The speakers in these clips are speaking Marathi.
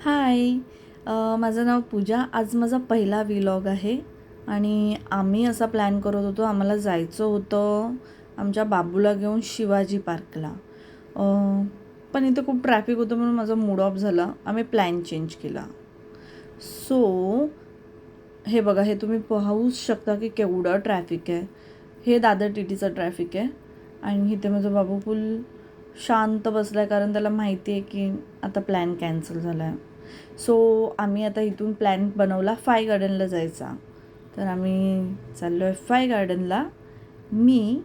हाय. माझं नाव पूजा. आज माझा पहिला व्लॉग आहे आणि आम्ही असा प्लॅन करत होतो. आम्हाला जायचं होतं आमच्या बाबूला घेऊन शिवाजी पार्कला. पण इथे खूप ट्रॅफिक होतं म्हणून माझा मूड ऑफ झाला. आम्ही प्लॅन चेंज केला. सो हे बघा, हे तुम्ही पाहूच शकता की केवढं ट्रॅफिक आहे. हे दादर टीटीचं ट्रॅफिक आहे आणि इथे माझा बाबू फुल शांत बसला आहे, कारण त्याला माहिती आहे की आता प्लॅन कॅन्सल झाला आहे. सो आम्ही आता इथून प्लॅन बनवला फाय गार्डनला जायचा. तर आम्ही चाललो आहे फाय गार्डनला, मी,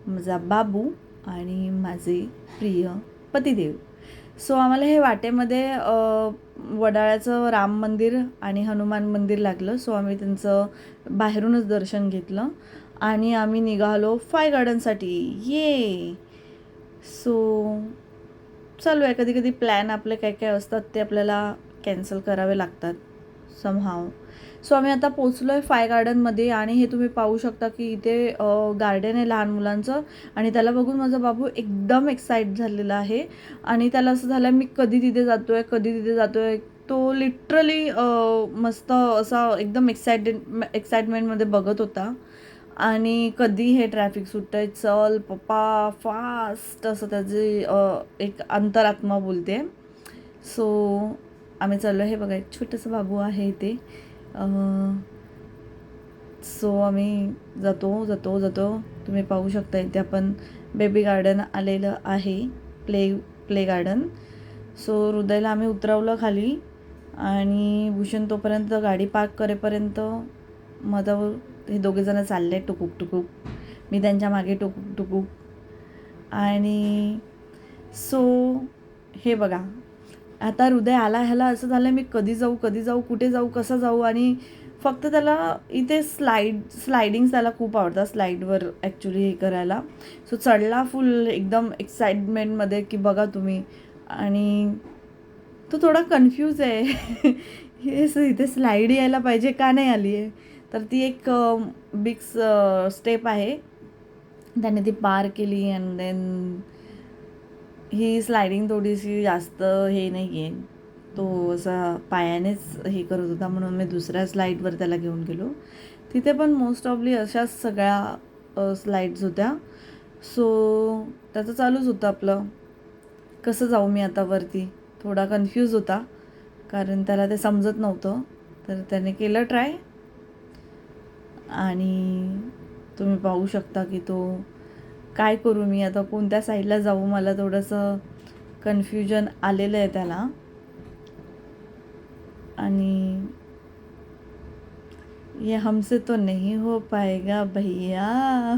माझा बाबू आणि माझे प्रिय पतिदेव. सो आम्हाला हे वाटेमध्ये वडाळ्याचं राम मंदिर आणि हनुमान मंदिर लागलं. सो आम्ही त्यांचं बाहेरूनच दर्शन घेतलं आणि आम्ही निघालो फाय गार्डनसाठी. ये सो चालू आहे. कधी कधी प्लॅन आपले काय काय असतात ते आपल्याला कॅन्सल करावे लागतात समहाव. सो आम्ही आता पोचलो आहे फाय गार्डनमध्ये आणि हे तुम्ही पाहू शकता की इथे गार्डन आहे लहान मुलांचं आणि त्याला बघून माझा बाबू एकदम एक्साइट झालेला आहे आणि त्याला असं झालं मी कधी तिथे जातो आहे, कधी तिथे जातो आहे. तो लिटरली मस्त असा एकदम एक्साइटमेंटमध्ये बघत होता आणि कधी हे ट्रॅफिक सुटतं आहे, चल पप्पा फास्ट, असं त्याची एक अंतरात्मा बोलते. सो आम्ही चाललो. हे बघा, एक छोटंसं बाबू आहे इथे. सो आम्ही जातो जातो जातो तुम्ही पाहू शकता इथे आपण बेबी गार्डन आलेलं आहे, प्ले गार्डन. सो हृदयला आम्ही उतरवलं खाली आणि भूषण तोपर्यंत गाडी पार्क करेपर्यंत माझं हे दोघेजणं चालले टुकूक टुकूक, मी त्यांच्या मागे टुकूक टुकूक. आणि सो हे बघा, आता हृदय आला ह्याला असं झालं मी कधी जाऊ कधी जाऊ, कुठे जाऊ, कसं जाऊ. आणि फक्त त्याला इथे स्लायडिंग त्याला खूप आवडतं, स्लाईडवर ॲक्च्युली हे करायला. सो चढला फुल एकदम एक्साइटमेंटमध्ये की बघा तुम्ही. आणि तो थोडा कन्फ्यूज आहे हे इथे स्लाईड यायला पाहिजे का नाही आली आहे. तर ती एक बिग स्टेप आहे, त्याने ती पार केली. अँड देन ही स्लायडिंग थोडीशी जास्त हे नाही आहे, तो असा पायानेच हे करत होता म्हणून मी दुसऱ्या स्लाईडवर त्याला घेऊन गेलो. तिथे पण मोस्ट ऑफली अशाच सगळ्या स्लाईड्स होत्या. सो त्याचं चालूच होतं आपलं कसं जाऊ मी आता वरती. थोडा कन्फ्यूज होता कारण त्याला ते समजत नव्हतं. तर त्याने केलं ट्राय आणि तुम्ही पाहू शकता की तो काय करू मी आता, कोणत्या साईडला जाऊ, मला थोडंसं कन्फ्युजन आलेलं आहे त्याला. आणि ये हमसे तो नहीं हो पाएगा भैया,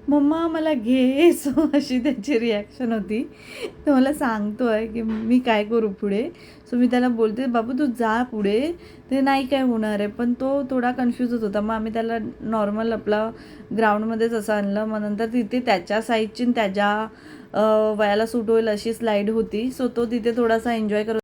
मम्मा मला घे. सो अशी त्याची रिॲक्शन होती. तो मला सांगतो आहे की मी काय करू पुढे. सो मी त्याला बोलते बाबू तू जा पुढे, ते नाही काय होणार आहे. पण तो थोडा कन्फ्यूजच होता. मग आम्ही त्याला नॉर्मल आपला ग्राउंडमध्येच असं आणलं. मग नंतर तिथे त्याच्या साईजची त्याच्या वयाला सूट होईल अशी स्लाईड होती. सो तो तिथे थोडासा एन्जॉय करत